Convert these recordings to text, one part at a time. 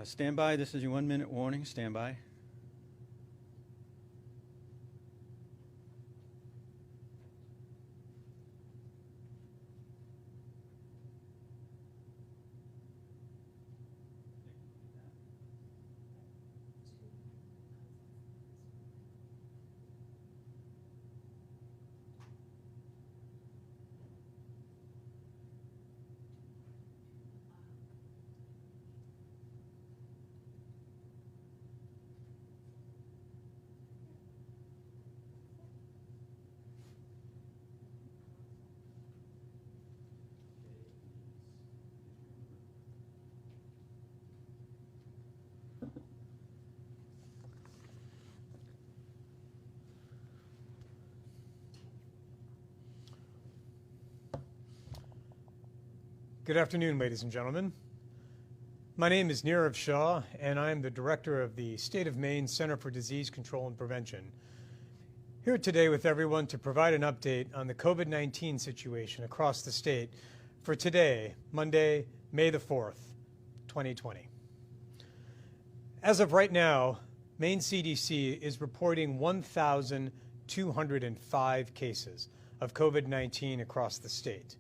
Stand by. This is your 1 minute warning. Stand by. Good afternoon, ladies and gentlemen. My name is Nirav Shah, and I am the director of the State of Maine Center for Disease Control and Prevention. Here today with everyone to provide an update on the COVID-19 situation across the state for today, Monday, May the 4th, 2020. As of right now, Maine CDC is reporting 1,205 cases of COVID-19 across the state.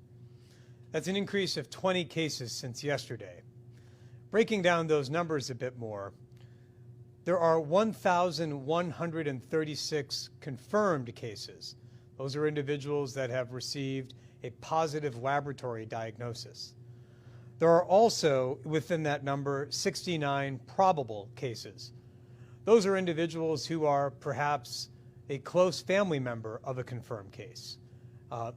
That's an increase of 20 cases since yesterday. Breaking down those numbers a bit more, there are 1,136 confirmed cases. Those are individuals that have received a positive laboratory diagnosis. There are also, within that number, 69 probable cases. Those are individuals who are perhaps a close family member of a confirmed case.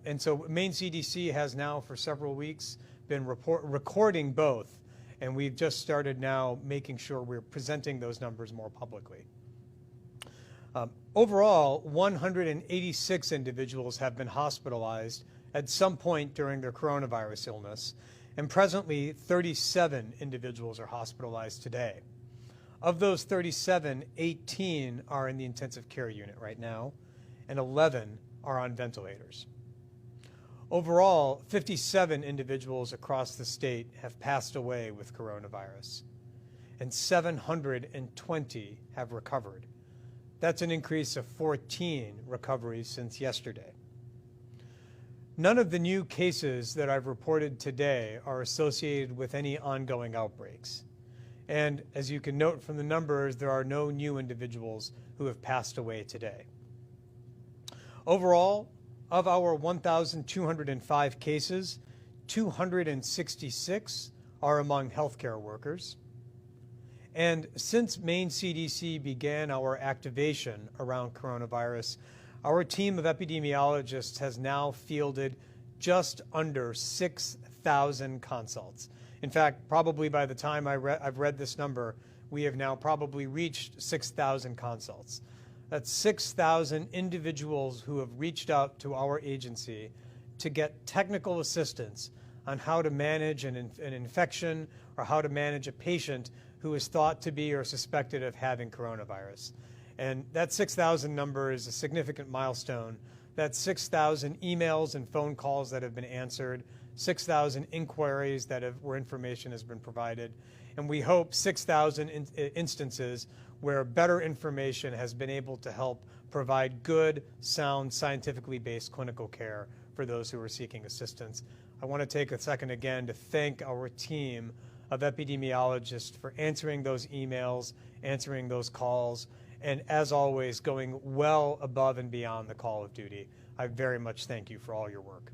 And so Maine CDC has now for several weeks been recording both, and we've just started now making sure we're presenting those numbers more publicly. Overall, 186 individuals have been hospitalized at some point during their coronavirus illness, and presently 37 individuals are hospitalized today. Of those 37, 18 are in the intensive care unit right now, and 11 are on ventilators. Overall, 57 individuals across the state have passed away with coronavirus, and 720 have recovered. That's an increase of 14 recoveries since yesterday. None of the new cases that I've reported today are associated with any ongoing outbreaks. And as you can note from the numbers, there are no new individuals who have passed away today. Overall, of our 1,205 cases, 266 are among healthcare workers. And since Maine CDC began our activation around coronavirus, our team of epidemiologists has now fielded just under 6,000 consults. In fact, probably by the time I've read this number, we have now probably reached 6,000 consults. That's 6,000 individuals who have reached out to our agency to get technical assistance on how to manage an infection or how to manage a patient who is thought to be or suspected of having coronavirus. And that 6,000 number is a significant milestone. That's 6,000 emails and phone calls that have been answered, 6,000 inquiries where information has been provided, and we hope 6,000 instances where better information has been able to help provide good, sound, scientifically based clinical care for those who are seeking assistance. I want to take a second again to thank our team of epidemiologists for answering those emails, answering those calls, and as always, going well above and beyond the call of duty. I very much thank you for all your work.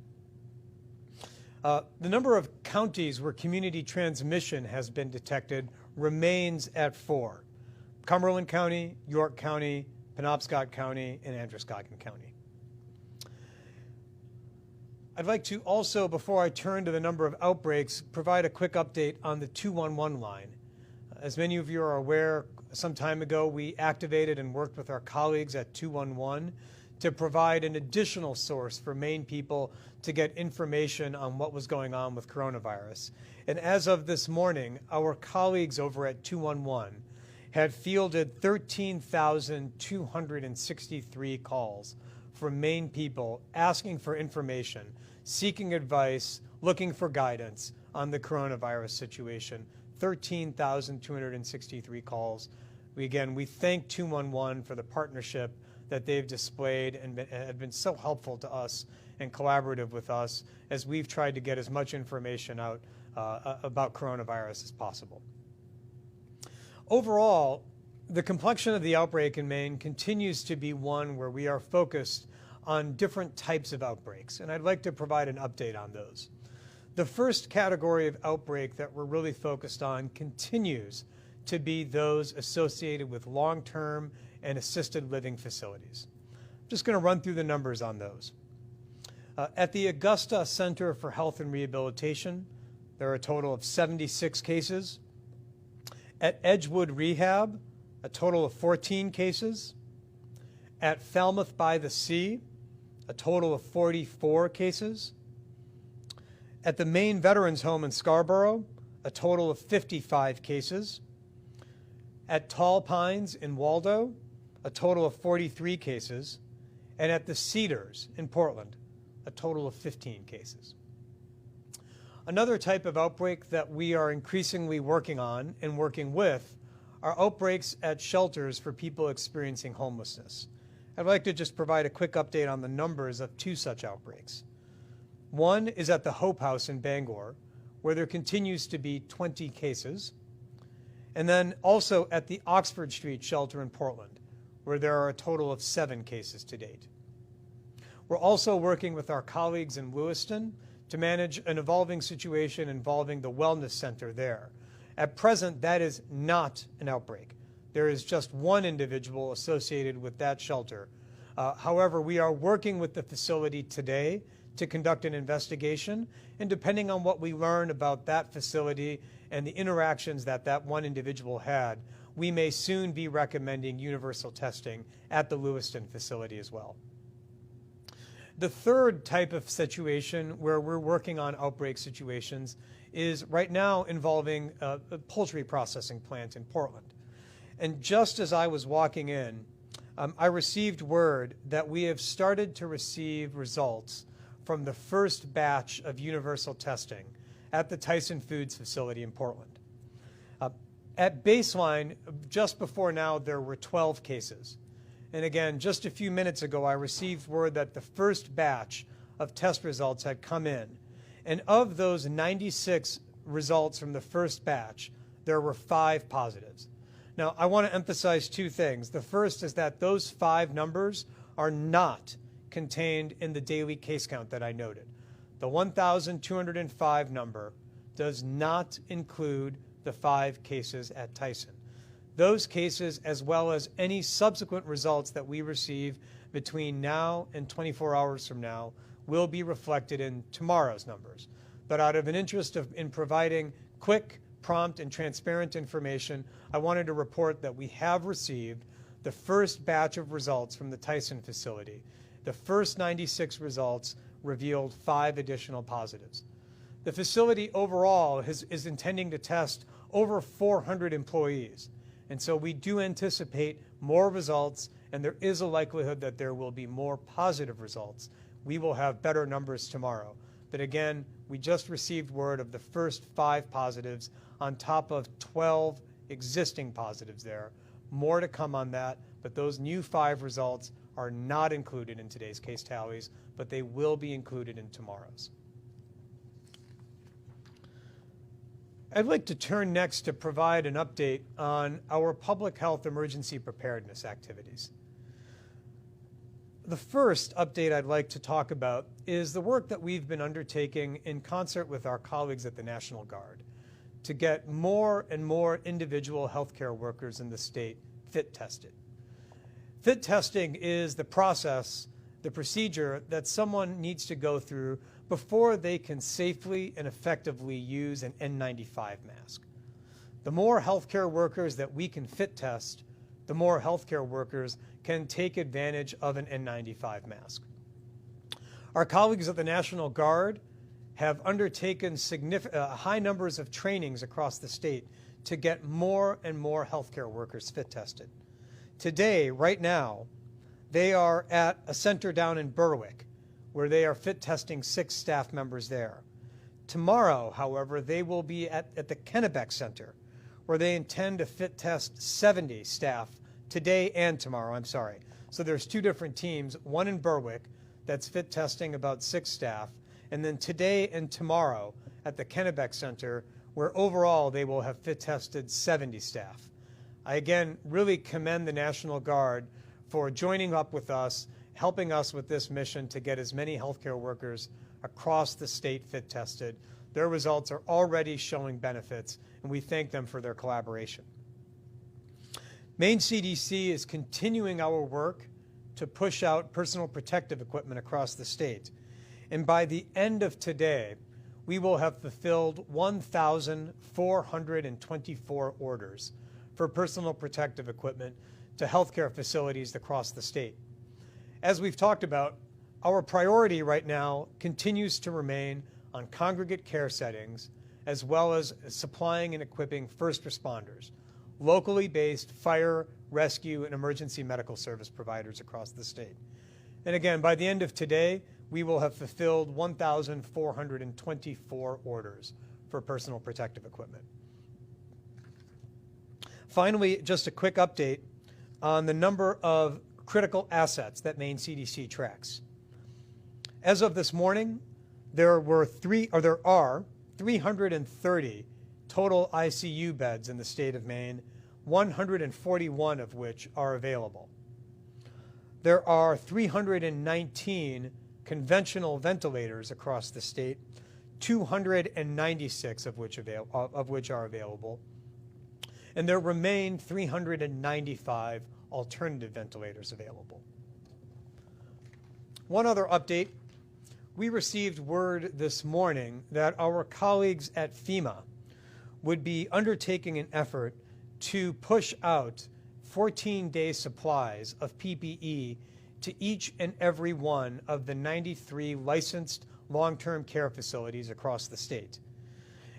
The number of counties where community transmission has been detected remains at 4. Cumberland County, York County, Penobscot County, and Androscoggin County. I'd like to also, before I turn to the number of outbreaks, provide a quick update on the 211 line. As many of you are aware, some time ago we activated and worked with our colleagues at 211 to provide an additional source for Maine people to get information on what was going on with coronavirus. And as of this morning, our colleagues over at 211 had fielded 13,263 calls from Maine people asking for information, seeking advice, looking for guidance on the coronavirus situation. 13,263 calls. We thank 211 for the partnership that they've displayed and have been so helpful to us and collaborative with us as we've tried to get as much information out about coronavirus as possible. Overall, the complexion of the outbreak in Maine continues to be one where we are focused on different types of outbreaks, and I'd like to provide an update on those. The first category of outbreak that we're really focused on continues to be those associated with long-term and assisted living facilities. I'm just going to run through the numbers on those. At the Augusta Center for Health and Rehabilitation, there are a total of 76 cases. At Edgewood Rehab, a total of 14 cases. At Falmouth by the Sea, a total of 44 cases. At the Maine Veterans Home in Scarborough, a total of 55 cases. At Tall Pines in Waldo, a total of 43 cases. And at the Cedars in Portland, a total of 15 cases. Another type of outbreak that we are increasingly working on and working with are outbreaks at shelters for people experiencing homelessness. I'd like to just provide a quick update on the numbers of two such outbreaks. One is at the Hope House in Bangor, where there continues to be 20 cases, and then also at the Oxford Street shelter in Portland, where there are a total of 7 cases to date. We're also working with our colleagues in Lewiston to manage an evolving situation involving the Wellness Center there. At present, that is not an outbreak. There is just one individual associated with that shelter. However, we are working with the facility today to conduct an investigation, and depending on what we learn about that facility and the interactions that that one individual had, we may soon be recommending universal testing at the Lewiston facility as well. The third type of situation where we're working on outbreak situations is right now involving a poultry processing plant in Portland. And just as I was walking in, I received word that we have started to receive results from the first batch of universal testing at the Tyson Foods facility in Portland. At baseline, just before now, there were 12 cases. And again, just a few minutes ago, I received word that the first batch of test results had come in. And of those 96 results from the first batch, there were 5 positives. Now, I want to emphasize 2 things. The first is that those 5 numbers are not contained in the daily case count that I noted. The 1,205 number does not include the 5 cases at Tyson. Those cases, as well as any subsequent results that we receive between now and 24 hours from now, will be reflected in tomorrow's numbers. But out of an interest in providing quick, prompt, and transparent information, I wanted to report that we have received the first batch of results from the Tyson facility. The first 96 results revealed 5 additional positives. The facility overall is intending to test over 400 employees. And so we do anticipate more results, and there is a likelihood that there will be more positive results. We will have better numbers tomorrow. But again, we just received word of the first 5 positives on top of 12 existing positives there. More to come on that, but those new 5 results are not included in today's case tallies, but they will be included in tomorrow's. I'd like to turn next to provide an update on our public health emergency preparedness activities. The first update I'd like to talk about is the work that we've been undertaking in concert with our colleagues at the National Guard to get more and more individual healthcare workers in the state fit tested. Fit testing is the process, the procedure that someone needs to go through before they can safely and effectively use an N95 mask. The more healthcare workers that we can fit test, the more healthcare workers can take advantage of an N95 mask. Our colleagues at the National Guard have undertaken high numbers of trainings across the state to get more and more healthcare workers fit tested. Today, right now, they are at a center down in Berwick, where they are fit testing 6 staff members there. Tomorrow, however, they will be at the Kennebec Center where they intend to fit test 70 staff today and tomorrow, So there's two different teams, one in Berwick that's fit testing about 6 staff, and then today and tomorrow at the Kennebec Center, where overall they will have fit tested 70 staff. I again really commend the National Guard for joining up with us, helping us with this mission to get as many healthcare workers across the state fit tested. Their results are already showing benefits, and we thank them for their collaboration. Maine CDC is continuing our work to push out personal protective equipment across the state. And by the end of today, we will have fulfilled 1,424 orders for personal protective equipment to healthcare facilities across the state. As we've talked about, our priority right now continues to remain on congregate care settings, as well as supplying and equipping first responders, locally based fire, rescue, and emergency medical service providers across the state. And again, by the end of today, we will have fulfilled 1,424 orders for personal protective equipment. Finally, just a quick update on the number of critical assets that Maine CDC tracks. As of this morning, there are 330 total ICU beds in the state of Maine, 141 of which are available. There are 319 conventional ventilators across the state, 296 of which are available, and there remain 395 alternative ventilators available. One other update. We received word this morning that our colleagues at FEMA would be undertaking an effort to push out 14-day supplies of PPE to each and every one of the 93 licensed long-term care facilities across the state.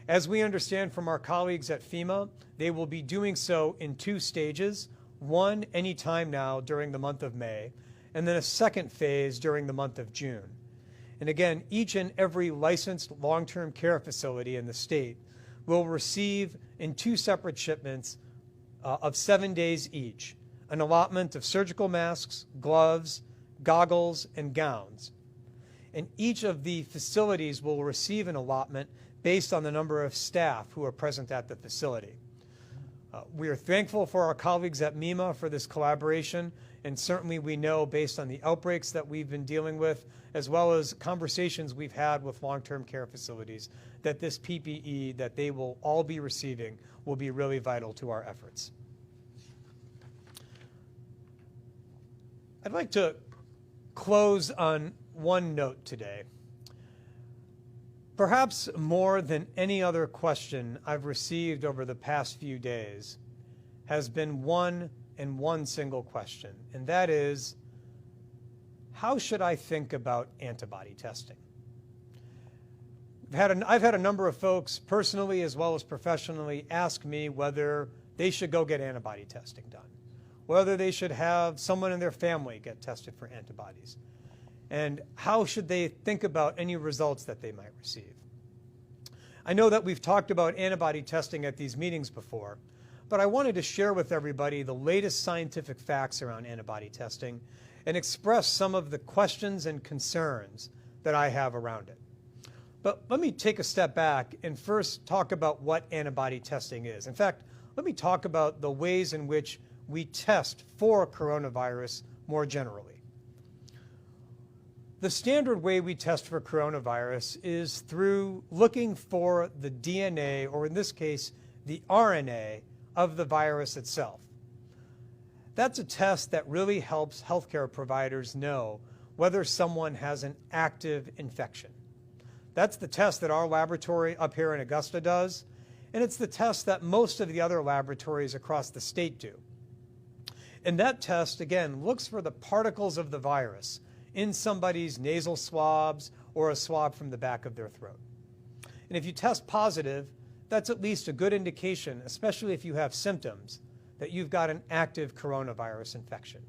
As we understand from our colleagues at FEMA, they will be doing so in 2 stages, one anytime now during the month of May, and then a second phase during the month of June. And again, each and every licensed long-term care facility in the state will receive in 2 separate shipments of 7 days each, an allotment of surgical masks, gloves, goggles, and gowns. And each of the facilities will receive an allotment based on the number of staff who are present at the facility. We are thankful for our colleagues at MEMA for this collaboration, and certainly we know based on the outbreaks that we've been dealing with, as well as conversations we've had with long-term care facilities, that this PPE that they will all be receiving will be really vital to our efforts. I'd like to close on one note today. Perhaps more than any other question I've received over the past few days has been one single question, and that is, how should I think about antibody testing? I've had a number of folks personally as well as professionally ask me whether they should go get antibody testing done, whether they should have someone in their family get tested for antibodies, and how should they think about any results that they might receive. I know that we've talked about antibody testing at these meetings before, but I wanted to share with everybody the latest scientific facts around antibody testing and express some of the questions and concerns that I have around it. But let me take a step back and first talk about what antibody testing is. In fact, let me talk about the ways in which we test for coronavirus more generally. The standard way we test for coronavirus is through looking for the DNA, or in this case, the RNA of the virus itself. That's a test that really helps healthcare providers know whether someone has an active infection. That's the test that our laboratory up here in Augusta does, and it's the test that most of the other laboratories across the state do. And that test, again, looks for the particles of the virus in somebody's nasal swabs or a swab from the back of their throat. And if you test positive, that's at least a good indication, especially if you have symptoms, that you've got an active coronavirus infection.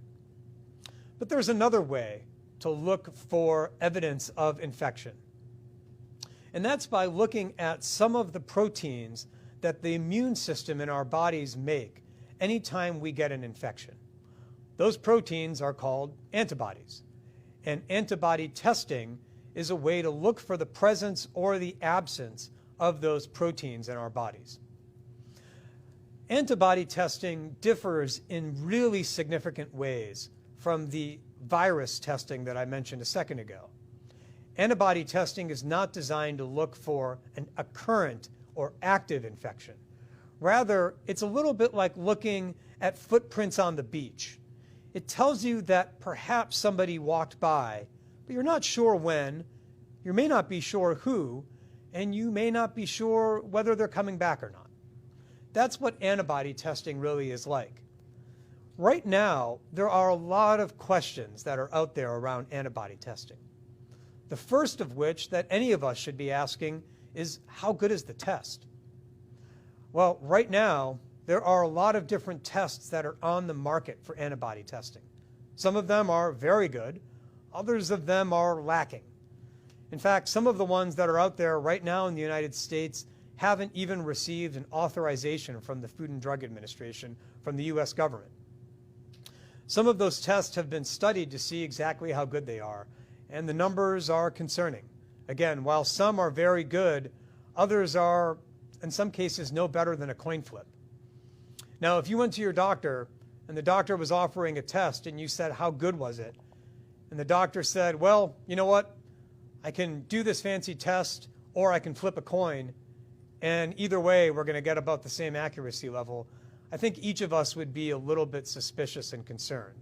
But there's another way to look for evidence of infection. And that's by looking at some of the proteins that the immune system in our bodies make anytime we get an infection. Those proteins are called antibodies. And antibody testing is a way to look for the presence or the absence of those proteins in our bodies. Antibody testing differs in really significant ways from the virus testing that I mentioned a second ago. Antibody testing is not designed to look for a current or active infection. Rather, it's a little bit like looking at footprints on the beach. It tells you that perhaps somebody walked by, but you're not sure when, you may not be sure who, and you may not be sure whether they're coming back or not. That's what antibody testing really is like. Right now, there are a lot of questions that are out there around antibody testing. The first of which that any of us should be asking is, how good is the test? Well, right now, there are a lot of different tests that are on the market for antibody testing. Some of them are very good, others of them are lacking. In fact, some of the ones that are out there right now in the United States haven't even received an authorization from the Food and Drug Administration, from the US government. Some of those tests have been studied to see exactly how good they are, and the numbers are concerning. Again, while some are very good, others are, in some cases, no better than a coin flip. Now, if you went to your doctor and the doctor was offering a test and you said, how good was it? And the doctor said, well, you know what? I can do this fancy test or I can flip a coin, and either way, we're going to get about the same accuracy level. I think each of us would be a little bit suspicious and concerned.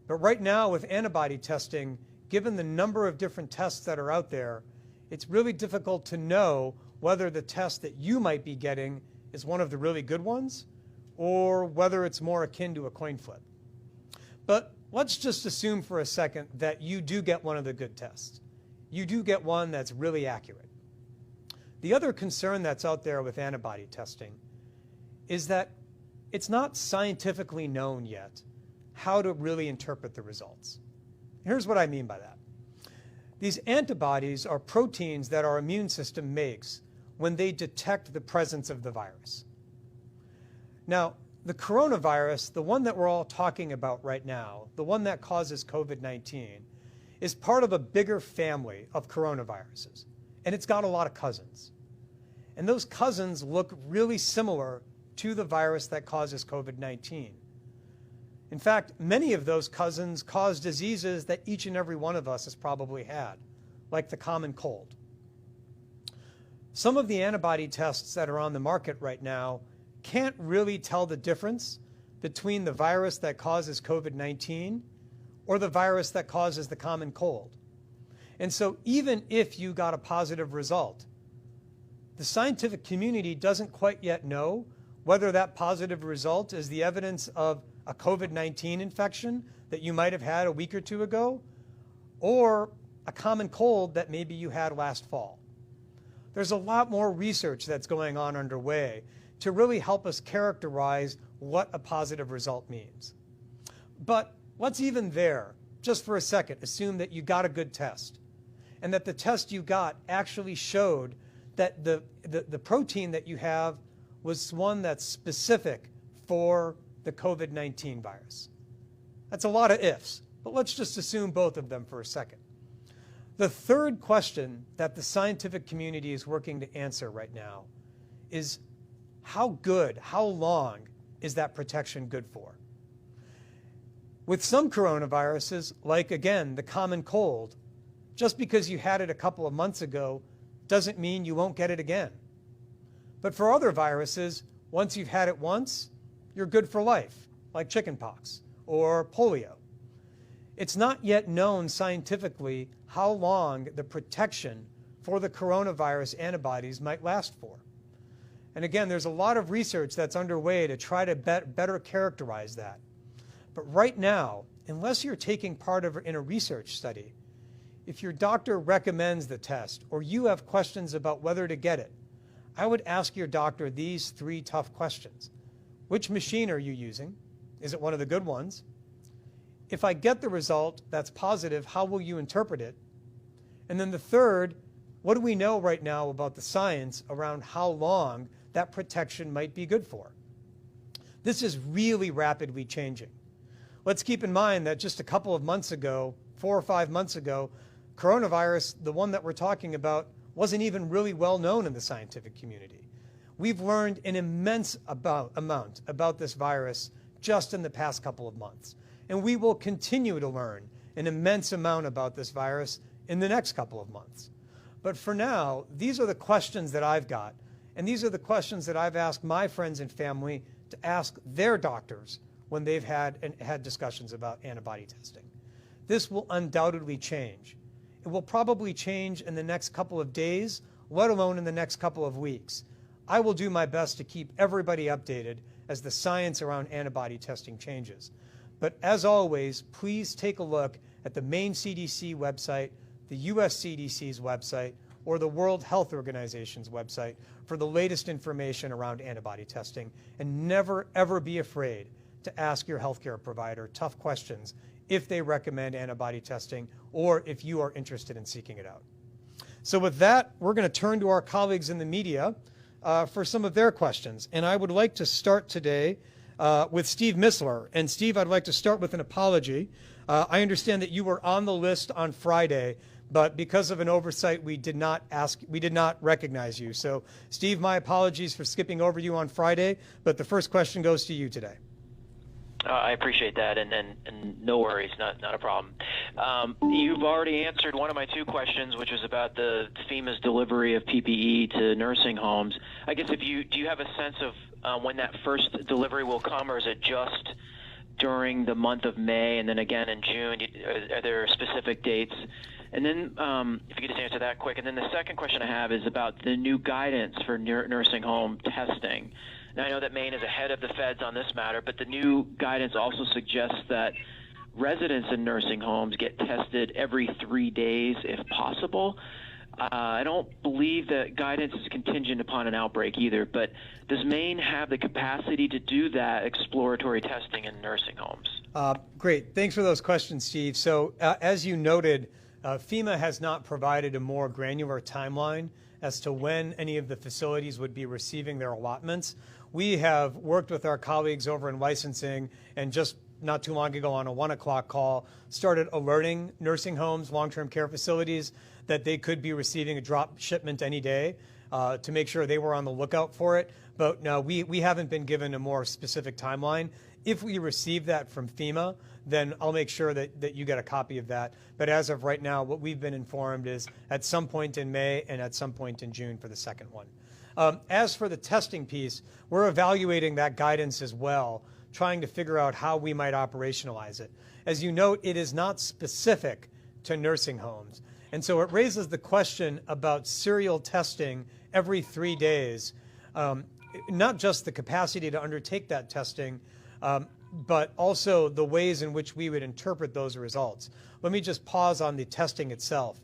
But right now with antibody testing, given the number of different tests that are out there, it's really difficult to know whether the test that you might be getting is one of the really good ones or whether it's more akin to a coin flip. But let's just assume for a second that you do get one of the good tests. You do get one that's really accurate. The other concern that's out there with antibody testing is that it's not scientifically known yet how to really interpret the results. Here's what I mean by that. These antibodies are proteins that our immune system makes when they detect the presence of the virus. Now, the coronavirus, the one that we're all talking about right now, the one that causes COVID-19, is part of a bigger family of coronaviruses, and it's got a lot of cousins. And those cousins look really similar to the virus that causes COVID-19. In fact, many of those cousins cause diseases that each and every one of us has probably had, like the common cold. Some of the antibody tests that are on the market right now can't really tell the difference between the virus that causes COVID-19 or the virus that causes the common cold. And so even if you got a positive result, the scientific community doesn't quite yet know whether that positive result is the evidence of a COVID-19 infection that you might have had a week or two ago, or a common cold that maybe you had last fall. There's a lot more research that's going on underway to really help us characterize what a positive result means. But let's even there, just for a second, assume that you got a good test, and that the test you got actually showed that the protein that you have was one that's specific for the COVID-19 virus. That's a lot of ifs, but let's just assume both of them for a second. The third question that the scientific community is working to answer right now is how long is that protection good for? With some coronaviruses, like again, the common cold, just because you had it a couple of months ago doesn't mean you won't get it again. But for other viruses, once you've had it once, you're good for life, like chickenpox or polio. It's not yet known scientifically how long the protection for the coronavirus antibodies might last for. And again, there's a lot of research that's underway to try to better characterize that. But right now, unless you're taking part in a research study, if your doctor recommends the test or you have questions about whether to get it, I would ask your doctor these three tough questions. Which machine are you using? Is it one of the good ones? If I get the result that's positive, how will you interpret it? And then the third, what do we know right now about the science around how long that protection might be good for. This is really rapidly changing. Let's keep in mind that just a couple of months ago, 4 or 5 months ago, coronavirus, the one that we're talking about, wasn't even really well known in the scientific community. We've learned an immense amount about this virus just in the past couple of months. And we will continue to learn an immense amount about this virus in the next couple of months. But for now, these are the questions that I've got. And these are the questions that I've asked my friends and family to ask their doctors when they've had discussions about antibody testing. This will undoubtedly change. It will probably change in the next couple of days, let alone in the next couple of weeks. I will do my best to keep everybody updated as the science around antibody testing changes. But as always, please take a look at the Maine CDC website, the US CDC's website, or the World Health Organization's website for the latest information around antibody testing. And never, ever be afraid to ask your healthcare provider tough questions if they recommend antibody testing or if you are interested in seeking it out. So with that, we're going to turn to our colleagues in the media for some of their questions. And I would like to start today with Steve Missler. And Steve, I'd like to start with an apology. I understand that you were on the list on Friday, but because of an oversight, we did not recognize you. So Steve, my apologies for skipping over you on Friday, but the first question goes to you today. I appreciate that, and no worries, not a problem. You've already answered one of my 2 questions, which was about the FEMA's delivery of PPE to nursing homes. I guess do you have a sense of when that first delivery will come, or is it just during the month of May and then again in June? Are there specific dates? And then if you could just answer that quick. And then the second question I have is about the new guidance for nursing home testing. Now, I know that Maine is ahead of the feds on this matter, but the new guidance also suggests that residents in nursing homes get tested every 3 days if possible. I don't believe that guidance is contingent upon an outbreak either, but does Maine have the capacity to do that exploratory testing in nursing homes? Great. Thanks for those questions, Steve. So as you noted, FEMA has not provided a more granular timeline as to when any of the facilities would be receiving their allotments. We have worked with our colleagues over in licensing and just not too long ago on a 1 o'clock call started alerting nursing homes, long-term care facilities that they could be receiving a drop shipment any day to make sure they were on the lookout for it. But no, we haven't been given a more specific timeline. If we receive that from FEMA, then I'll make sure that you get a copy of that. But as of right now, what we've been informed is at some point in May and at some point in June for the second one. As for the testing piece, we're evaluating that guidance as well, trying to figure out how we might operationalize it. As you note, it is not specific to nursing homes. And so it raises the question about serial testing every 3 days, not just the capacity to undertake that testing, but also the ways in which we would interpret those results. Let me just pause on the testing itself.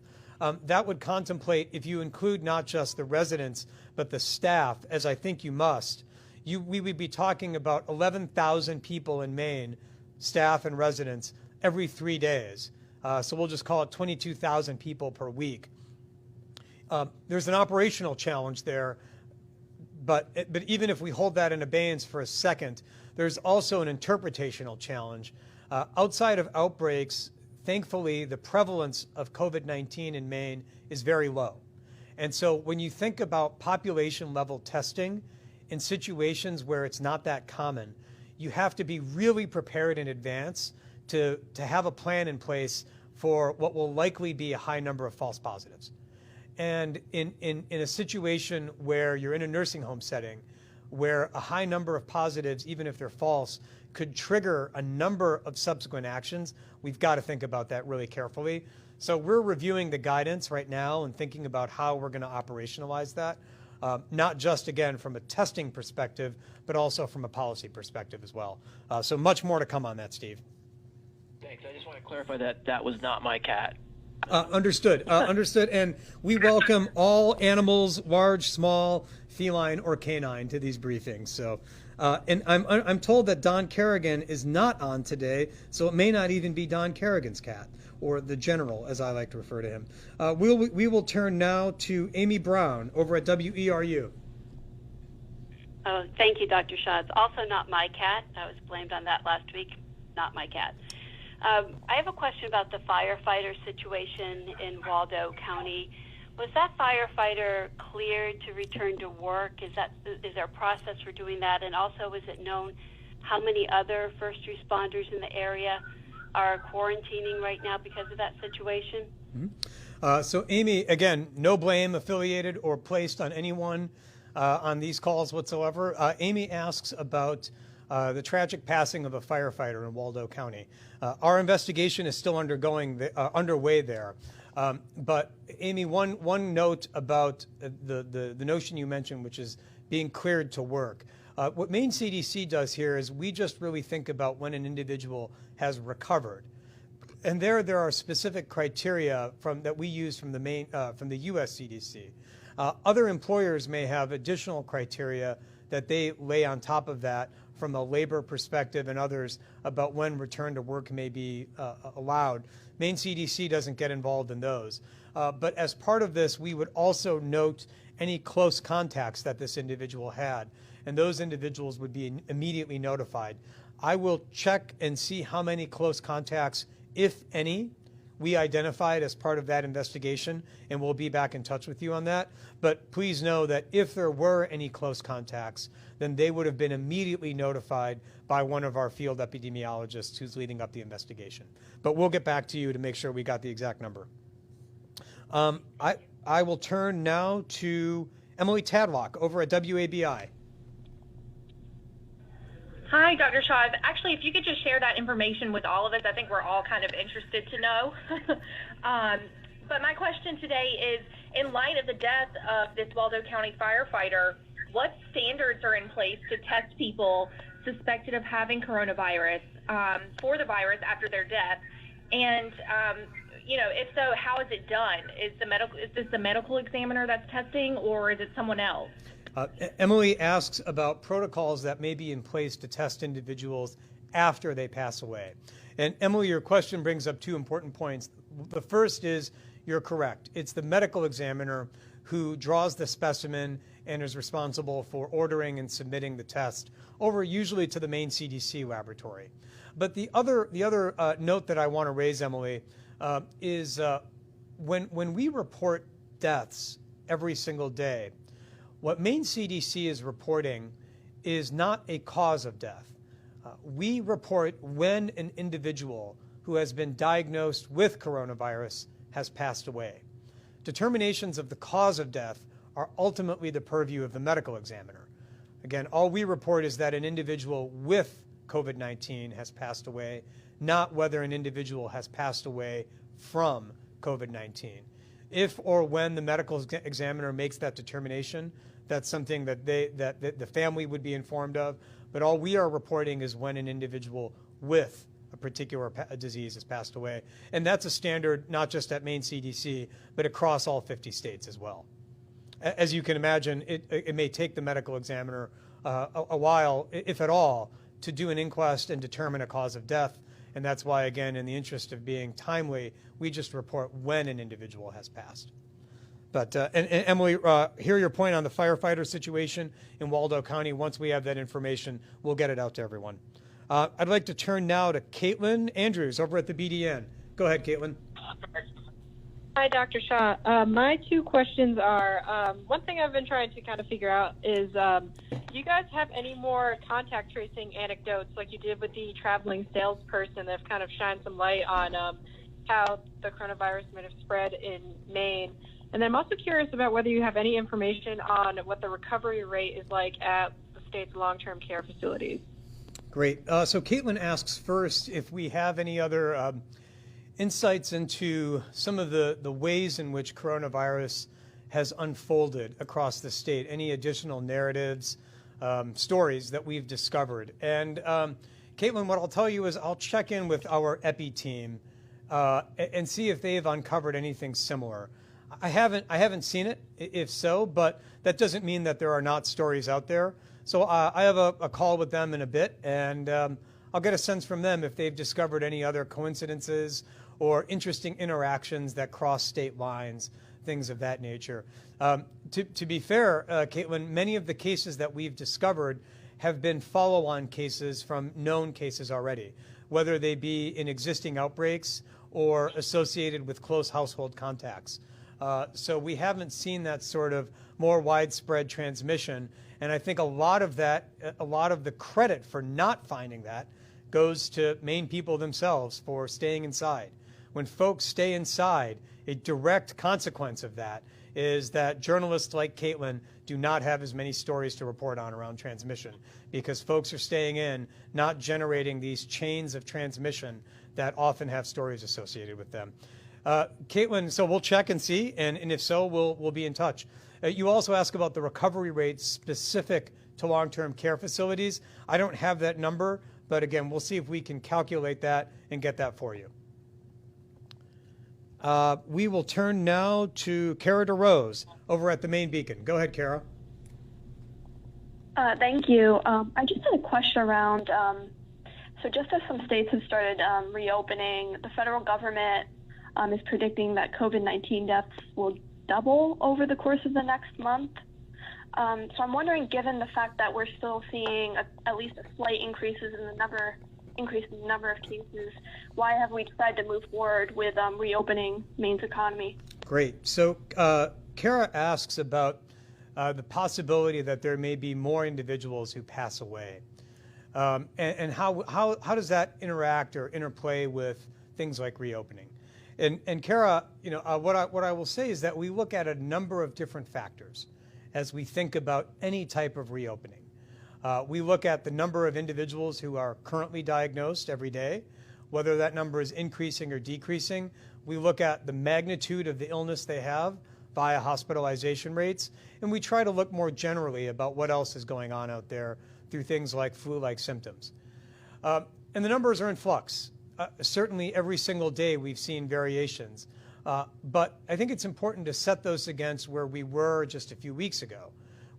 That would contemplate, if you include not just the residents, but the staff, as I think you must, we would be talking about 11,000 people in Maine, staff and residents, every 3 days. So we'll just call it 22,000 people per week. There's an operational challenge there, but even if we hold that in abeyance for a second, there's also an interpretational challenge. Outside of outbreaks, thankfully, the prevalence of COVID-19 in Maine is very low. And so when you think about population-level testing in situations where it's not that common, you have to be really prepared in advance to have a plan in place for what will likely be a high number of false positives. And in a situation where you're in a nursing home setting, where a high number of positives, even if they're false, could trigger a number of subsequent actions, we've got to think about that really carefully. So we're reviewing the guidance right now and thinking about how we're going to operationalize that, not just, again, from a testing perspective, but also from a policy perspective as well. So much more to come on that, Steve. Thanks. I just want to clarify that that was not my cat. Understood. Understood. And we welcome all animals, large, small, feline, or canine, to these briefings. So, and I'm told that Don Kerrigan is not on today, so it may not even be Don Kerrigan's cat, or the general, as I like to refer to him. We will turn now to Amy Brown over at WERU. Oh, thank you, Dr. Shaw. It's also not my cat. I was blamed on that last week. Not my cat. I have a question about the firefighter situation in Waldo County. Was that firefighter cleared to return to work? Is there a process for doing that? And also, is it known how many other first responders in the area are quarantining right now because of that situation? Mm-hmm. So Amy, again, no blame affiliated or placed on anyone on these calls whatsoever. Amy asks about the tragic passing of a firefighter in Waldo County. Our investigation is still underway there. But Amy, one note about the notion you mentioned, which is being cleared to work. What Maine CDC does here is we just really think about when an individual has recovered. And there are specific criteria that we use from the U.S. CDC. Other employers may have additional criteria that they lay on top of that from a labor perspective and others about when return to work may be allowed. Maine CDC doesn't get involved in those. But as part of this, we would also note any close contacts that this individual had, and those individuals would be immediately notified. I will check and see how many close contacts, if any, we identified as part of that investigation, and we'll be back in touch with you on that. But please know that if there were any close contacts, then they would have been immediately notified by one of our field epidemiologists who's leading up the investigation. But we'll get back to you to make sure we got the exact number. I will turn now to Emily Tadlock over at WABI. Hi, Dr. Shaw. Actually, if you could just share that information with all of us, I think we're all kind of interested to know. But my question today is, in light of the death of this Waldo County firefighter, what standards are in place to test people suspected of having coronavirus for the virus after their death? And, if so, how is it done? Is this the medical examiner that's testing, or is it someone else? Emily asks about protocols that may be in place to test individuals after they pass away. And Emily, your question brings up two important points. The first is, you're correct. It's the medical examiner who draws the specimen and is responsible for ordering and submitting the test over usually to the Maine CDC laboratory. But the other note that I want to raise, Emily, is when we report deaths every single day, what Maine CDC is reporting is not a cause of death. We report when an individual who has been diagnosed with coronavirus has passed away. Determinations of the cause of death are ultimately the purview of the medical examiner. Again, all we report is that an individual with COVID-19 has passed away, not whether an individual has passed away from COVID-19. If or when the medical examiner makes that determination, that's something that the family would be informed of. But all we are reporting is when an individual with a particular disease has passed away. And that's a standard not just at Maine CDC, but across all 50 states as well. As you can imagine, it may take the medical examiner a while, if at all, to do an inquest and determine a cause of death. And that's why, again, in the interest of being timely, we just report when an individual has passed. But, and Emily, hear your point on the firefighter situation in Waldo County. Once we have that information, we'll get it out to everyone. I'd like to turn now to Caitlin Andrews over at the BDN. Go ahead, Caitlin. Hi, Dr. Shaw. My two questions are, one thing I've been trying to kind of figure out is, do you guys have any more contact tracing anecdotes like you did with the traveling salesperson that have kind of shined some light on how the coronavirus might have spread in Maine? And then I'm also curious about whether you have any information on what the recovery rate is like at the state's long-term care facilities. Great. So Caitlin asks first if we have any other insights into some of the ways in which coronavirus has unfolded across the state, any additional narratives, stories that we've discovered. And Caitlin, what I'll tell you is I'll check in with our EPI team and see if they've uncovered anything similar. I haven't seen it, if so, but that doesn't mean that there are not stories out there. So I have a call with them in a bit, and I'll get a sense from them if they've discovered any other coincidences or interesting interactions that cross state lines things of that nature. To be fair, Caitlin, many of the cases that we've discovered have been follow-on cases from known cases already, whether they be in existing outbreaks or associated with close household contacts. So we haven't seen that sort of more widespread transmission. And I think a lot of the credit for not finding that goes to Maine people themselves for staying inside. When folks stay inside, a direct consequence of that is that journalists like Caitlin do not have as many stories to report on around transmission because folks are staying in, not generating these chains of transmission that often have stories associated with them. Caitlin, so we'll check and see, and if so, we'll be in touch. You also ask about the recovery rates specific to long-term care facilities. I don't have that number, but again, we'll see if we can calculate that and get that for you. We will turn now to Kara DeRose over at the Maine Beacon. Go ahead, Kara. Thank you. I just had a question around, so just as some states have started reopening, the federal government is predicting that COVID-19 deaths will double over the course of the next month. So I'm wondering, given the fact that we're still seeing at least a slight increase in the number of cases, why have we decided to move forward with reopening Maine's economy? Great. So Kara asks about the possibility that there may be more individuals who pass away. And how does that interact or interplay with things like reopening? And Kara, what I will say is that we look at a number of different factors as we think about any type of reopening. We look at the number of individuals who are currently diagnosed every day, whether that number is increasing or decreasing. We look at the magnitude of the illness they have via hospitalization rates, and we try to look more generally about what else is going on out there through things like flu-like symptoms. And the numbers are in flux. Certainly every single day we've seen variations, but I think it's important to set those against where we were just a few weeks ago,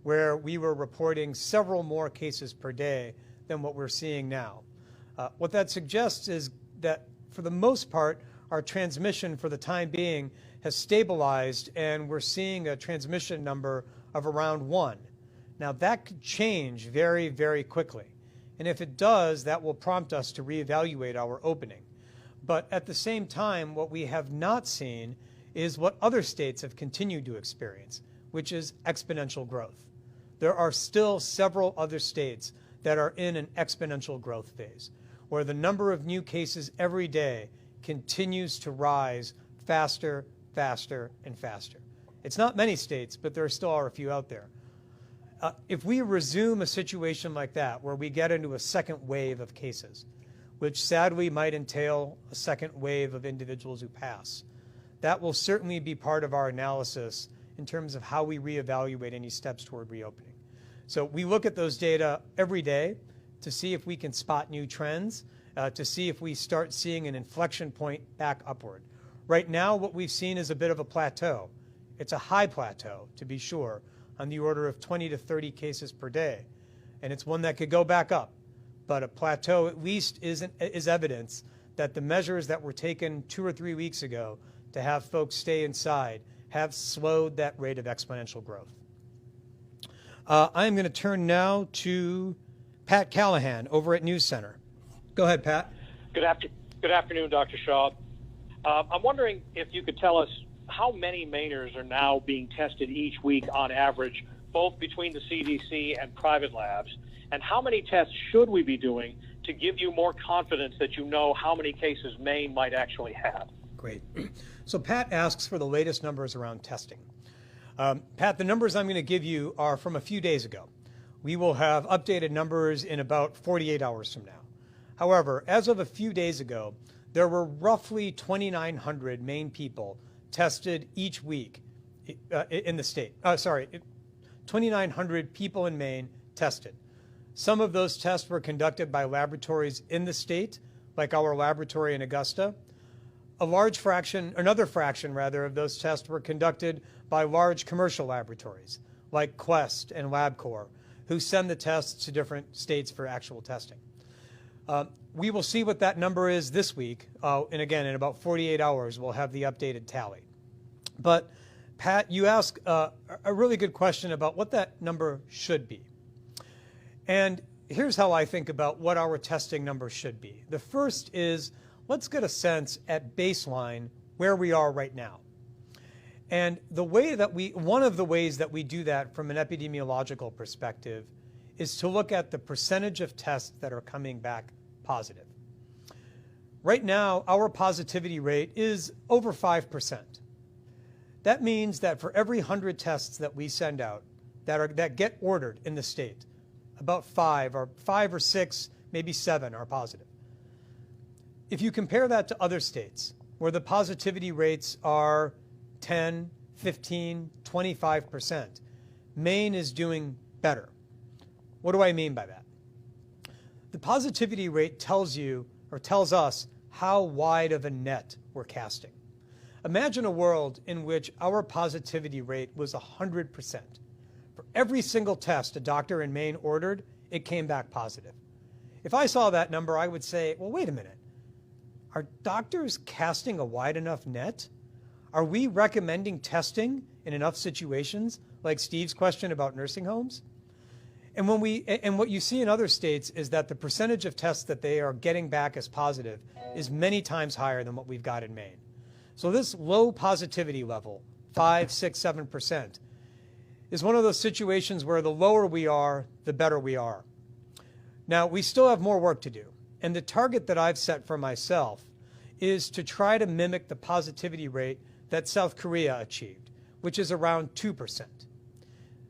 where we were reporting several more cases per day than what we're seeing now. What that suggests is that for the most part, our transmission for the time being has stabilized, and we're seeing a transmission number of around 1. Now that could change very, very quickly. And if it does, that will prompt us to reevaluate our opening. But at the same time, what we have not seen is what other states have continued to experience, which is exponential growth. There are still several other states that are in an exponential growth phase, where the number of new cases every day continues to rise faster, faster, and faster. It's not many states, but there still are a few out there. If we resume a situation like that, where we get into a second wave of cases, which sadly might entail a second wave of individuals who pass, that will certainly be part of our analysis in terms of how we reevaluate any steps toward reopening. So we look at those data every day to see if we can spot new trends, to see if we start seeing an inflection point back upward. Right now, what we've seen is a bit of a plateau. It's a high plateau, to be sure, on the order of 20 to 30 cases per day. And it's one that could go back up. But a plateau at least is evidence that the measures that were taken 2 or 3 weeks ago to have folks stay inside have slowed that rate of exponential growth. I'm going to turn now to Pat Callahan over at News Center. Go ahead, Pat. Good afternoon, Dr. Shaw. I'm wondering if you could tell us how many Mainers are now being tested each week on average, both between the CDC and private labs, and how many tests should we be doing to give you more confidence that you know how many cases Maine might actually have? Great. So Pat asks for the latest numbers around testing. Pat, the numbers I'm going to give you are from a few days ago. We will have updated numbers in about 48 hours from now. However, as of a few days ago, there were roughly 2,900 Maine people tested each week in the state. 2,900 people in Maine tested. Some of those tests were conducted by laboratories in the state, like our laboratory in Augusta. Another fraction of those tests were conducted by large commercial laboratories, like Quest and LabCorp, who send the tests to different states for actual testing. We will see what that number is this week, and again, in about 48 hours, we'll have the updated tally. But Pat, you ask a really good question about what that number should be. And here's how I think about what our testing number should be. The first is, let's get a sense at baseline where we are right now. And one of the ways that we do that from an epidemiological perspective is to look at the percentage of tests that are coming back positive. Right now, our positivity rate is over 5%. That means that for every 100 tests that we send out that get ordered in the state, about 5 or 6, maybe 7 are positive. If you compare that to other states where the positivity rates are 10, 15, 25%, Maine is doing better. What do I mean by that? The positivity rate tells you, or tells us, how wide of a net we're casting. Imagine a world in which our positivity rate was 100%. For every single test a doctor in Maine ordered, it came back positive. If I saw that number, I would say, well, wait a minute. Are doctors casting a wide enough net? Are we recommending testing in enough situations, like Steve's question about nursing homes? And what you see in other states is that the percentage of tests that they are getting back as positive is many times higher than what we've got in Maine. So this low positivity level, 5, 6, 7%, is one of those situations where the lower we are, the better we are. Now, we still have more work to do. And the target that I've set for myself is to try to mimic the positivity rate that South Korea achieved, which is around 2%.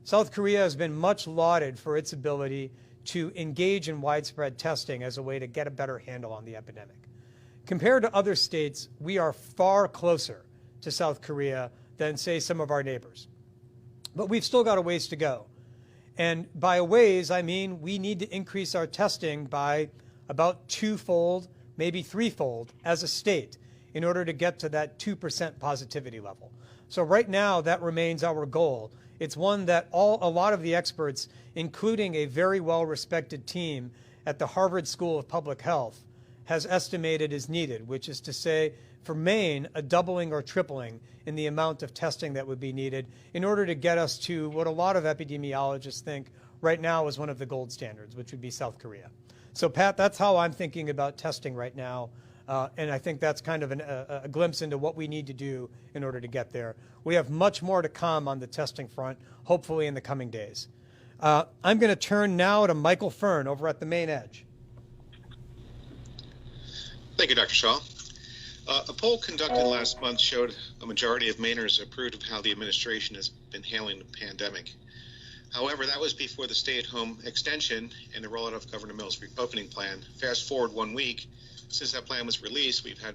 South Korea has been much lauded for its ability to engage in widespread testing as a way to get a better handle on the epidemic. Compared to other states, we are far closer to South Korea than, say, some of our neighbors. But we've still got a ways to go. And by a ways, I mean we need to increase our testing by about 2-fold, maybe 3-fold as a state in order to get to that 2% positivity level. So right now, that remains our goal. It's one that a lot of the experts, including a very well-respected team at the Harvard School of Public Health, has estimated is needed, which is to say, for Maine, a doubling or tripling in the amount of testing that would be needed in order to get us to what a lot of epidemiologists think right now is one of the gold standards, which would be South Korea. So, Pat, that's how I'm thinking about testing right now. And I think that's kind of a glimpse into what we need to do in order to get there. We have much more to come on the testing front, hopefully in the coming days. I'm going to turn now to Michael Fern over at the Maine Edge. Thank you, Dr. Shaw. A poll conducted last month showed a majority of Mainers approved of how the administration has been handling the pandemic. However, that was before the stay-at-home extension and the rollout of Governor Mills' reopening plan. Fast forward 1 week, since that plan was released, we've had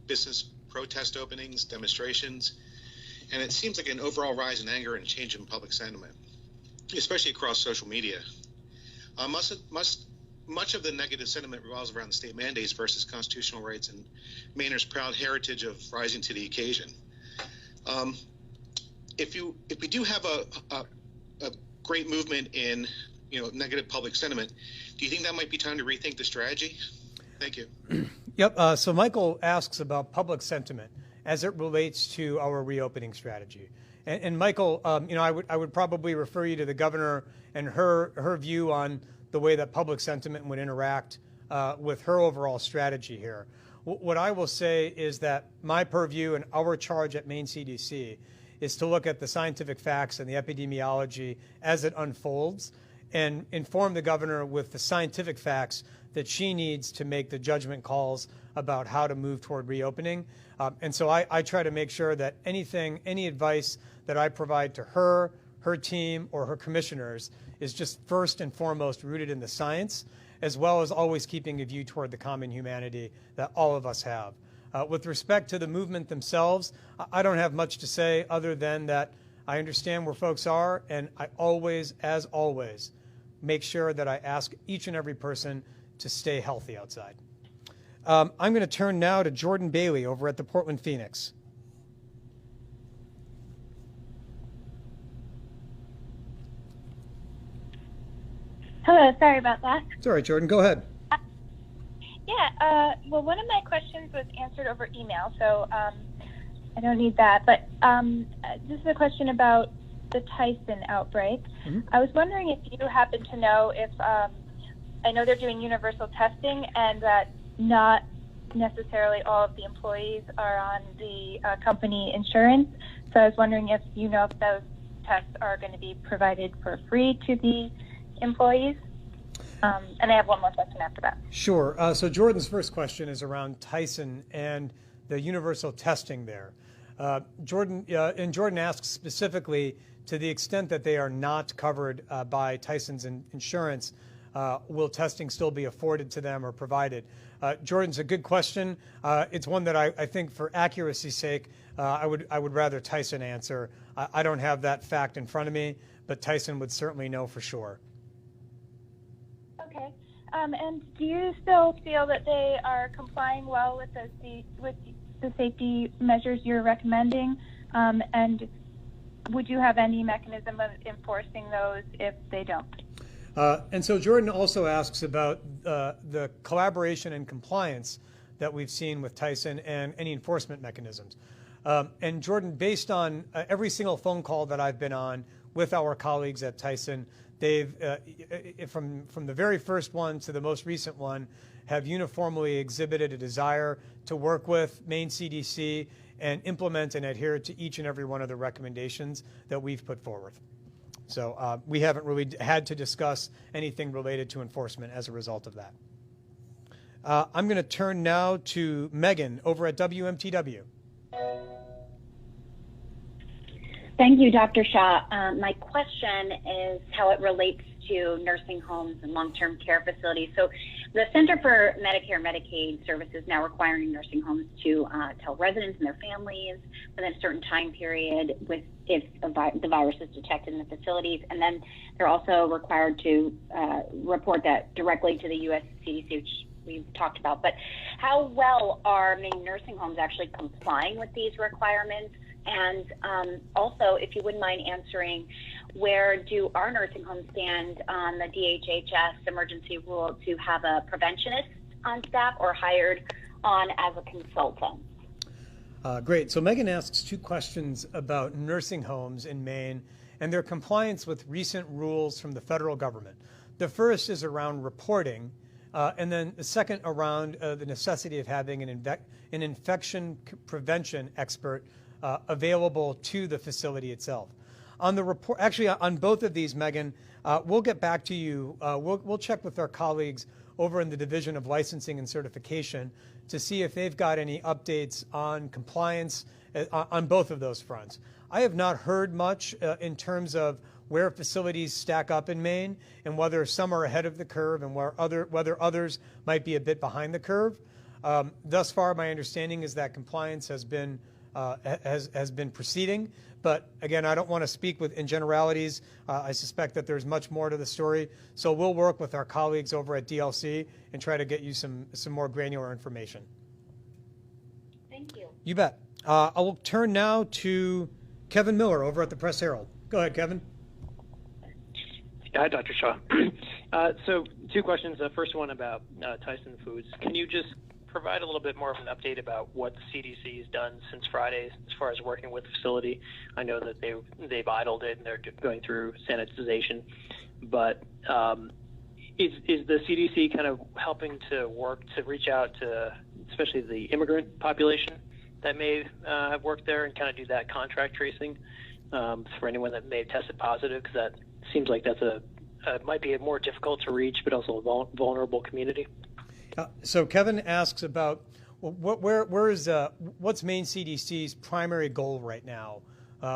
business protest openings, demonstrations, and it seems like an overall rise in anger and change in public sentiment, especially across social media. Much of the negative sentiment revolves around the state mandates versus constitutional rights and Mainers' proud heritage of rising to the occasion. If we do have a great movement in negative public sentiment, do you think that might be time to rethink the strategy? Thank you. Yep. So Michael asks about public sentiment as it relates to our reopening strategy. And Michael, I would probably refer you to the governor and her view on the way that public sentiment would interact with her overall strategy here. What I will say is that my purview and our charge at Maine CDC is to look at the scientific facts and the epidemiology as it unfolds and inform the governor with the scientific facts that she needs to make the judgment calls about how to move toward reopening. And so I try to make sure that any advice that I provide to her team, or her commissioners is just first and foremost rooted in the science, as well as always keeping a view toward the common humanity that all of us have. With respect to the movement themselves, I don't have much to say other than that I understand where folks are, and I always, as always, make sure that I ask each and every person to stay healthy outside. I'm going to turn now to Jordan Bailey over at the Portland Phoenix. Hello, sorry about that. It's all right, Jordan, go ahead. Well, one of my questions was answered over email. So I don't need that. But this is a question about the Tyson outbreak. Mm-hmm. I was wondering if you happen to know if, I know they're doing universal testing and that not necessarily all of the employees are on the company insurance. So I was wondering if you know if those tests are going to be provided for free to the employees. And I have one more question after that. Sure. So Jordan's first question is around Tyson and the universal testing there. Jordan asks specifically, to the extent that they are not covered by Tyson's insurance, will testing still be afforded to them or provided? Jordan's a good question. It's one that I think, for accuracy's sake, I would rather Tyson answer. I don't have that fact in front of me, but Tyson would certainly know for sure. Okay. And do you still feel that they are complying well with the safety measures you're recommending? And would you have any mechanism of enforcing those if they don't? And so Jordan also asks about the collaboration and compliance that we've seen with Tyson and any enforcement mechanisms. And Jordan, based on every single phone call that I've been on with our colleagues at Tyson, they've, from the very first one to the most recent one, have uniformly exhibited a desire to work with Maine CDC and implement and adhere to each and every one of the recommendations that we've put forward. So we haven't really had to discuss anything related to enforcement as a result of that. I'm going to turn now to Megan over at WMTW. Thank you, Dr. Shaw. My question is how it relates to nursing homes and long-term care facilities. So the Center for Medicare and Medicaid Services now requiring nursing homes to tell residents and their families within a certain time period if the virus is detected in the facilities. And then they're also required to report that directly to the U.S. CDC, which we've talked about. But how well are Maine nursing homes actually complying with these requirements? And also, if you wouldn't mind answering, where do our nursing homes stand on the DHHS emergency rule to have a preventionist on staff or hired on as a consultant? Great. So Megan asks two questions about nursing homes in Maine and their compliance with recent rules from the federal government. The first is around reporting, and then the second around the necessity of having an infection prevention expert available to the facility itself. On the report, actually, on both of these, Megan, we'll get back to you. We'll check with our colleagues over in the Division of Licensing and Certification to see if they've got any updates on compliance on both of those fronts. I have not heard much in terms of where facilities stack up in Maine and whether some are ahead of the curve and whether others might be a bit behind the curve. Thus far, my understanding is that compliance has been proceeding, but again, I don't want to speak in generalities. I suspect that there's much more to the story, so we'll work with our colleagues over at DLC and try to get you some more granular information. Thank you. You bet. I will turn now to Kevin Miller over at the Press Herald. Go ahead, Kevin. Hi, Dr. Shaw. So two questions. The first one about Tyson Foods. Can you just provide a little bit more of an update about what the CDC has done since Friday as far as working with the facility? I know that they've idled it and they're going through sanitization, but is the CDC kind of helping to work to reach out to especially the immigrant population that may have worked there and kind of do that contract tracing for anyone that may have tested positive? Because that seems like that's might be a more difficult to reach, but also a vulnerable community. So Kevin asks about what's Maine CDC's primary goal right now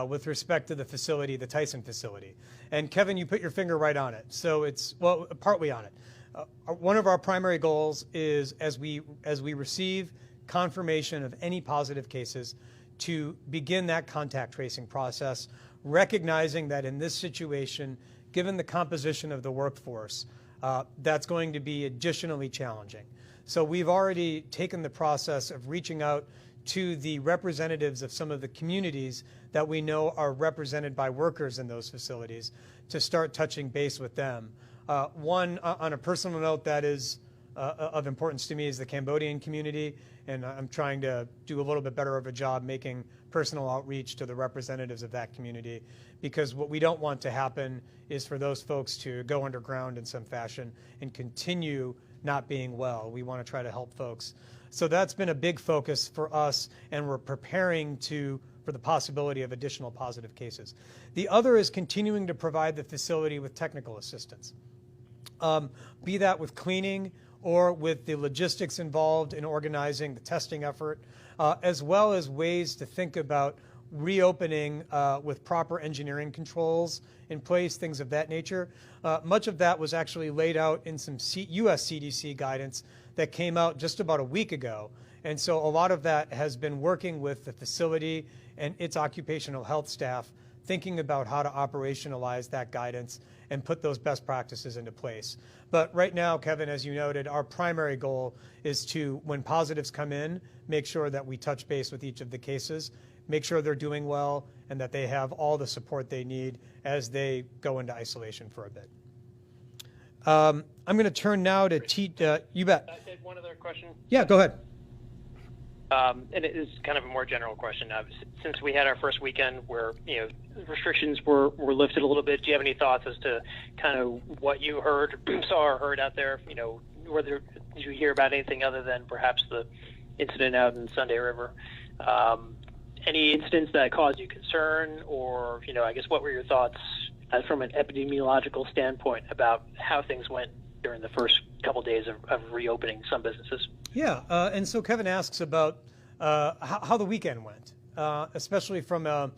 with respect to the facility, the Tyson facility. And Kevin, you put your finger right on it. So it's, well, partly on it. One of our primary goals is as we receive confirmation of any positive cases to begin that contact tracing process, recognizing that in this situation, given the composition of the workforce, that's going to be additionally challenging. So we've already taken the process of reaching out to the representatives of some of the communities that we know are represented by workers in those facilities to start touching base with them. One, on a personal note, that is of importance to me is the Cambodian community, and I'm trying to do a little bit better of a job making personal outreach to the representatives of that community, because what we don't want to happen is for those folks to go underground in some fashion and continue not being well. We want to try to help folks. So that's been a big focus for us, and we're preparing for the possibility of additional positive cases. The other is continuing to provide the facility with technical assistance, be that with cleaning or with the logistics involved in organizing the testing effort, as well as ways to think about reopening with proper engineering controls in place, things of that nature. Much of that was actually laid out in some U.S. CDC guidance that came out just about a week ago. And so a lot of that has been working with the facility and its occupational health staff, thinking about how to operationalize that guidance and put those best practices into place. But right now, Kevin, as you noted, our primary goal is to, when positives come in, make sure that we touch base with each of the cases, make sure they're doing well, and that they have all the support they need as they go into isolation for a bit. I'm going to turn now to you bet. I had one other question. Yeah, go ahead. And it is kind of a more general question. Since we had our first weekend where restrictions were lifted a little bit, do you have any thoughts as to kind of what you heard, saw or heard out there? Whether did you hear about anything other than perhaps the incident out in Sunday River? Any incidents that caused you concern, or I guess what were your thoughts from an epidemiological standpoint about how things went during the first couple days of reopening some businesses? Yeah, and so Kevin asks about how the weekend went, especially from a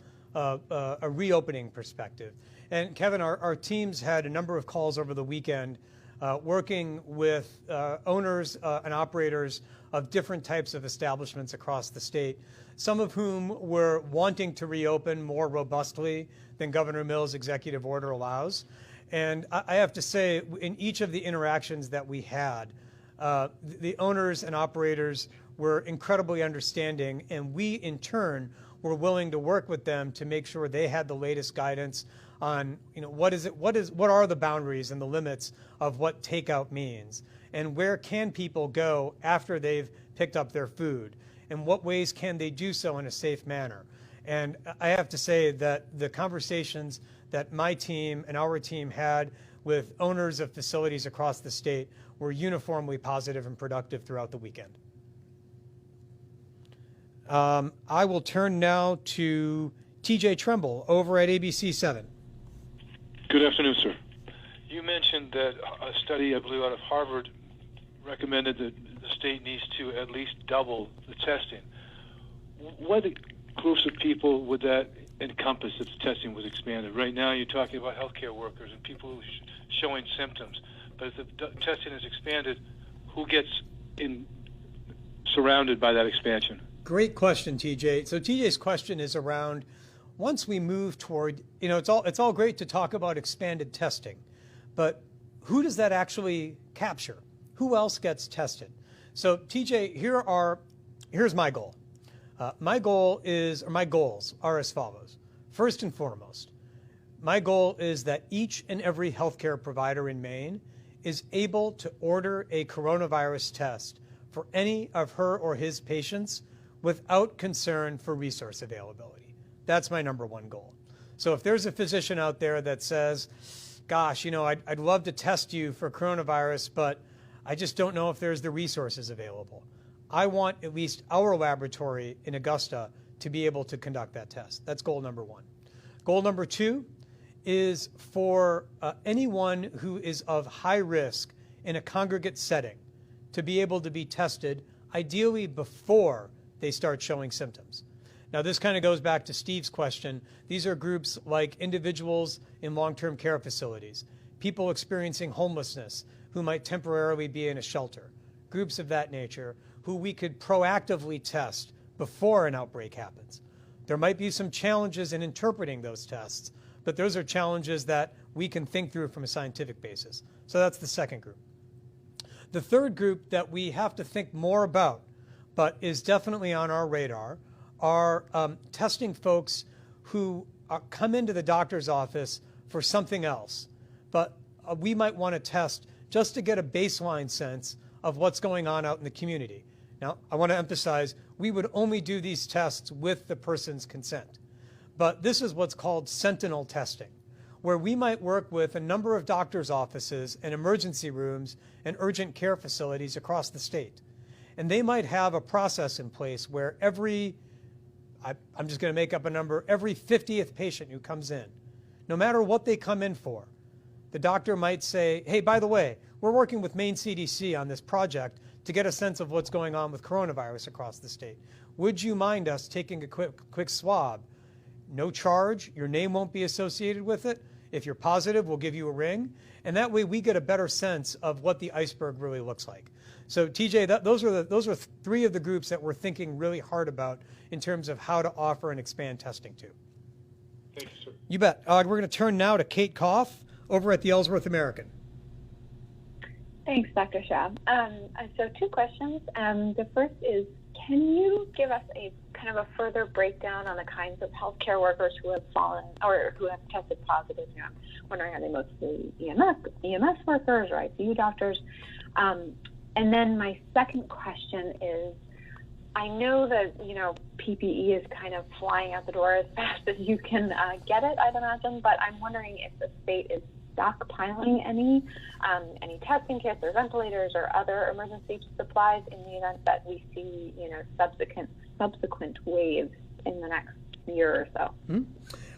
reopening perspective. And Kevin, our teams had a number of calls over the weekend working with owners and operators of different types of establishments across the state, some of whom were wanting to reopen more robustly than Governor Mills' executive order allows. And I have to say, in each of the interactions that we had, the owners and operators were incredibly understanding, and we, in turn, were willing to work with them to make sure they had the latest guidance on, what are the boundaries and the limits of what takeout means, and where can people go after they've picked up their food, and what ways can they do so in a safe manner. And I have to say that the conversations that my team and our team had with owners of facilities across the state were uniformly positive and productive throughout the weekend. I will turn now to TJ Tremble over at ABC 7. Good afternoon, sir. You mentioned that a study, I believe, out of Harvard recommended that the state needs to at least double the testing. What groups of people would that encompass if the testing was expanded? Right now, you're talking about healthcare workers and people showing symptoms. But if the testing is expanded, who gets surrounded by that expansion? Great question, TJ. So TJ's question is around, once we move toward, it's all great to talk about expanded testing, but who does that actually capture? Who else gets tested? So TJ, here's my goal. My goals are as follows. First and foremost, my goal is that each and every healthcare provider in Maine is able to order a coronavirus test for any of her or his patients without concern for resource availability. That's my number one goal. So if there's a physician out there that says, gosh, I'd love to test you for coronavirus, but I just don't know if there's the resources available, I want at least our laboratory in Augusta to be able to conduct that test. That's goal number one. Goal number two is for anyone who is of high risk in a congregate setting to be able to be tested, ideally before they start showing symptoms. Now, this kind of goes back to Steve's question. These are groups like individuals in long-term care facilities, people experiencing homelessness who might temporarily be in a shelter, groups of that nature who we could proactively test before an outbreak happens. There might be some challenges in interpreting those tests, but those are challenges that we can think through from a scientific basis. So that's the second group. The third group that we have to think more about, but is definitely on our radar, are testing folks who come into the doctor's office for something else, but we might want to test just to get a baseline sense of what's going on out in the community. Now, I want to emphasize, we would only do these tests with the person's consent. But this is what's called Sentinel Testing, where we might work with a number of doctors' offices and emergency rooms and urgent care facilities across the state. And they might have a process in place where I'm just going to make up a number, every 50th patient who comes in, no matter what they come in for, the doctor might say, hey, by the way, we're working with Maine CDC on this project to get a sense of what's going on with coronavirus across the state. Would you mind us taking a quick swab? No charge, your name won't be associated with it. If you're positive, we'll give you a ring. And that way we get a better sense of what the iceberg really looks like. So TJ, those are three of the groups that we're thinking really hard about in terms of how to offer and expand testing to. Thank you, sir. You bet. We're going to turn now to Kate Koff over at the Ellsworth American. Thanks, Dr. Schaub. So two questions. The first is, can you give us a kind of a further breakdown on the kinds of healthcare workers who have fallen or who have tested positive? You know, I'm wondering, are they mostly EMS workers or ICU doctors? And then my second question is, I know that, PPE is kind of flying out the door as fast as you can get it, I'd imagine, but I'm wondering if the state is stockpiling any testing kits or ventilators or other emergency supplies in the event that we see, subsequent waves in the next year or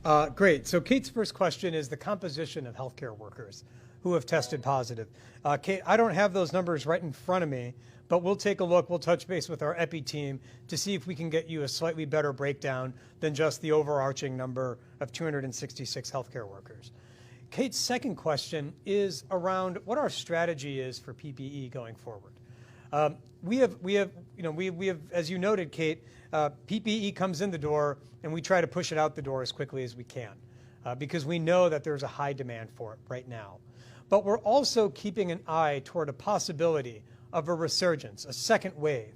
so. Great. So Kate's first question is the composition of healthcare workers who have tested positive. Kate, I don't have those numbers right in front of me, but we'll take a look. We'll touch base with our EPI team to see if we can get you a slightly better breakdown than just the overarching number of 266 healthcare workers. Kate's second question is around what our strategy is for PPE going forward. We have, as you noted, Kate, PPE comes in the door and we try to push it out the door as quickly as we can because we know that there's a high demand for it right now. But we're also keeping an eye toward a possibility of a resurgence, a second wave.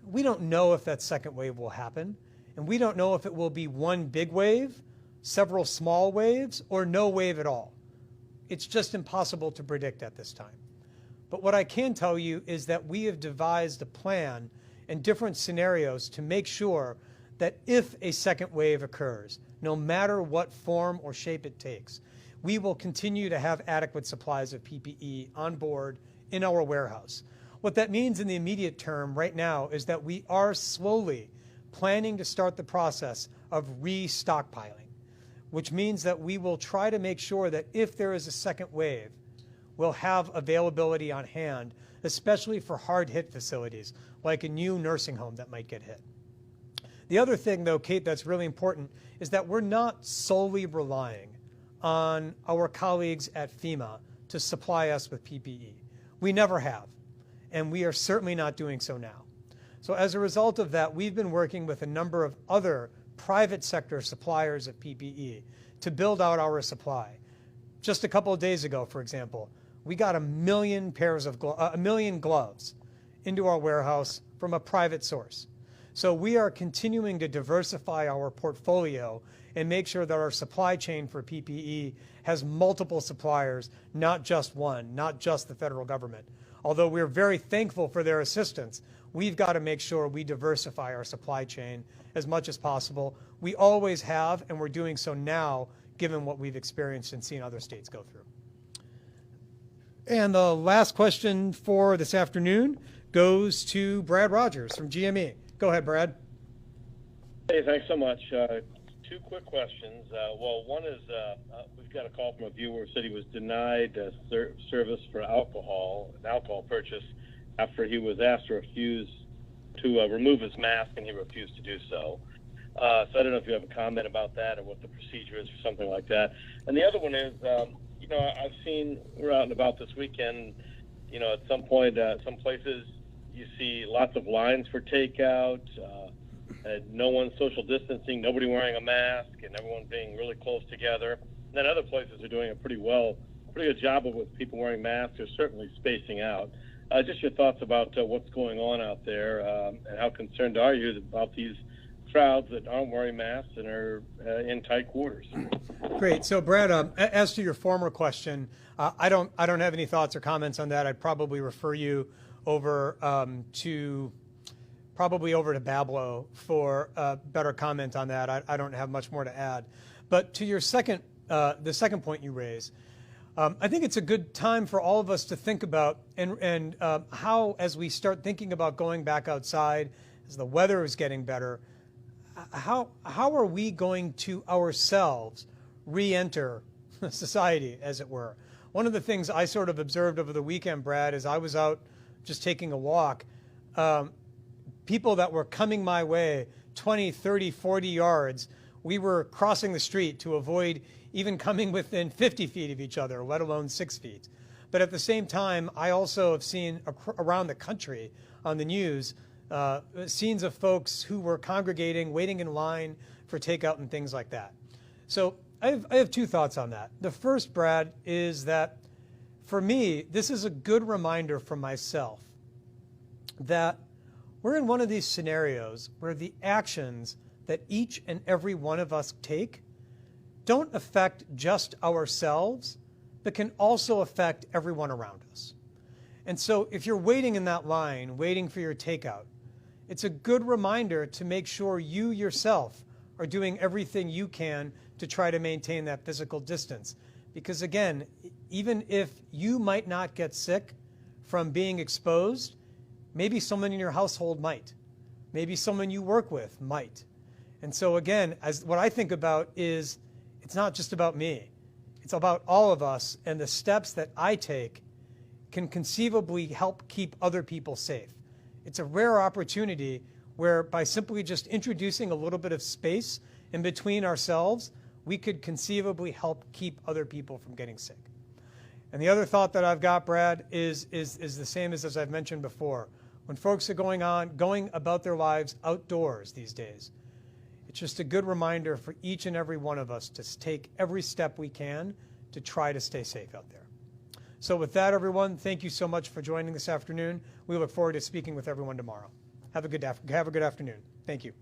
We don't know if that second wave will happen, and we don't know if it will be one big wave, several small waves, or no wave at all. It's just impossible to predict at this time. But what I can tell you is that we have devised a plan and different scenarios to make sure that if a second wave occurs, no matter what form or shape it takes, we will continue to have adequate supplies of PPE on board in our warehouse. What that means in the immediate term right now is that we are slowly planning to start the process of re-stockpiling, which means that we will try to make sure that if there is a second wave, we'll have availability on hand, especially for hard-hit facilities, like a new nursing home that might get hit. The other thing, though, Kate, that's really important is that we're not solely relying on our colleagues at FEMA to supply us with PPE. We never have, and we are certainly not doing so now. So as a result of that, we've been working with a number of other private sector suppliers of PPE to build out our supply. Just a couple of days ago, for example, we got 1 million gloves into our warehouse from a private source. So we are continuing to diversify our portfolio and make sure that our supply chain for PPE has multiple suppliers, not just one, not just the federal government. Although we're very thankful for their assistance, we've got to make sure we diversify our supply chain as much as possible. We always have, and we're doing so now, given what we've experienced and seen other states go through. And the last question for this afternoon goes to Brad Rogers from GME. Go ahead, Brad. Hey, thanks so much. Two quick questions. Well, one is we've got a call from a viewer who said he was denied service for an alcohol purchase after he was asked to remove his mask, and he refused to do so. So I don't know if you have a comment about that or what the procedure is for something like that. And the other one is, I've seen, we're out and about this weekend, at some point, some places you see lots of lines for takeout, no one social distancing, nobody wearing a mask, and everyone being really close together. And then other places are doing a pretty good job of with people wearing masks or certainly spacing out. Just your thoughts about what's going on out there, and how concerned are you about these crowds that aren't wearing masks and are in tight quarters? Great. So, Brad, as to your former question, I don't have any thoughts or comments on that. I'd probably refer you over probably over to Bablo for a better comment on that. I don't have much more to add. But to your the second point you raise, I think it's a good time for all of us to think about and how, as we start thinking about going back outside, as the weather is getting better, how are we going to ourselves re-enter society, as it were? One of the things I sort of observed over the weekend, Brad, is I was out just taking a walk. People that were coming my way 20, 30, 40 yards, we were crossing the street to avoid even coming within 50 feet of each other, let alone 6 feet. But at the same time, I also have seen around the country on the news scenes of folks who were congregating, waiting in line for takeout and things like that. So I have two thoughts on that. The first, Brad, is that for me, this is a good reminder for myself that we're in one of these scenarios where the actions that each and every one of us take don't affect just ourselves, but can also affect everyone around us. And so if you're waiting in that line, waiting for your takeout, it's a good reminder to make sure you yourself are doing everything you can to try to maintain that physical distance. Because again, even if you might not get sick from being exposed, maybe someone in your household might. Maybe someone you work with might. And so again, as what I think about is, it's not just about me. It's about all of us, and the steps that I take can conceivably help keep other people safe. It's a rare opportunity where by simply just introducing a little bit of space in between ourselves, we could conceivably help keep other people from getting sick. And the other thought that I've got, Brad, is the same as I've mentioned before. When folks are going about their lives outdoors these days, it's just a good reminder for each and every one of us to take every step we can to try to stay safe out there. So with that, everyone, thank you so much for joining this afternoon. We look forward to speaking with everyone tomorrow. Have a good afternoon. Thank you.